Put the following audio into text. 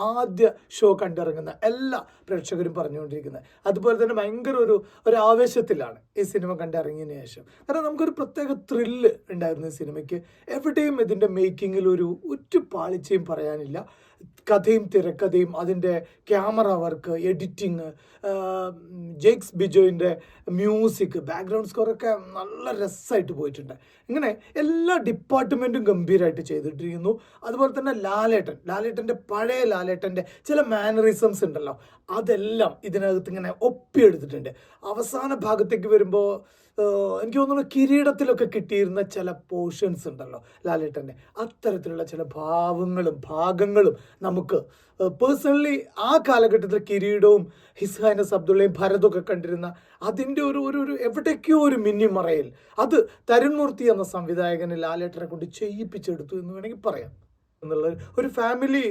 ആദ്യ ഷോ കണ്ടിറങ്ങുന്ന എല്ലാ പ്രേക്ഷകരും പറഞ്ഞുകൊണ്ടിരിക്കുന്നത്. അതുപോലെ തന്നെ ഭയങ്കര ഒരു ആവേശത്തിലാണ് ഈ സിനിമ കണ്ടിറങ്ങിയതിന് ശേഷം. കാരണം നമുക്കൊരു പ്രത്യേക ത്രില്ല് ഉണ്ടായിരുന്നു ഈ സിനിമയ്ക്ക്. എവിടെയും ഇതിൻ്റെ മേക്കിങ്ങിൽ ഒരു പാളിച്ചയും പറയാനില്ല. കഥയും തിരക്കഥയും അതിൻ്റെ ക്യാമറ വർക്ക്, എഡിറ്റിങ്, ജെയ്ക്സ് ബിജോയിൻ്റെ മ്യൂസിക്, ബാക്ക്ഗ്രൗണ്ട് സ്കോറൊക്കെ നല്ല രസമായിട്ട് പോയിട്ടുണ്ട്. ഇങ്ങനെ എല്ലാ ഡിപ്പാർട്ട്മെൻറ്റും ഗംഭീരമായിട്ട് ചെയ്തിട്ടിരിക്കുന്നു. അതുപോലെ തന്നെ ലാലേട്ടൻ്റെ പഴയ ലാലേട്ടൻ്റെ ചില മാനറിസംസ് ഉണ്ടല്ലോ, അതെല്ലാം ഇതിനകത്ത് ഇങ്ങനെ ഒപ്പിയെടുത്തിട്ടുണ്ട്. അവസാന ഭാഗത്തേക്ക് വരുമ്പോൾ എനിക്ക് തോന്നുന്നു കിരീടത്തിലൊക്കെ കിട്ടിയിരുന്ന ചില പോർഷൻസ് ഉണ്ടല്ലോ ലാലേട്ടൻ്റെ, അത്തരത്തിലുള്ള ചില ഭാഗങ്ങളും നമുക്ക് പേഴ്സണലി ആ കാലഘട്ടത്തിൽ കിരീടവും ഹിസ് ഹൈനസ് അബ്ദുള്ളയും ഭരതൊക്കെ കണ്ടിരുന്ന അതിൻ്റെ ഒരു എവിടേക്കോ ഒരു മിന്നിമറയിൽ അത് തരുൺ മൂർത്തി എന്ന സംവിധായകന് ലാലേട്ടനെ കൊണ്ട് ചെയ്യിപ്പിച്ചെടുത്തു എന്ന് വേണമെങ്കിൽ പറയാം. എന്നുള്ള ഒരു ഫാമിലി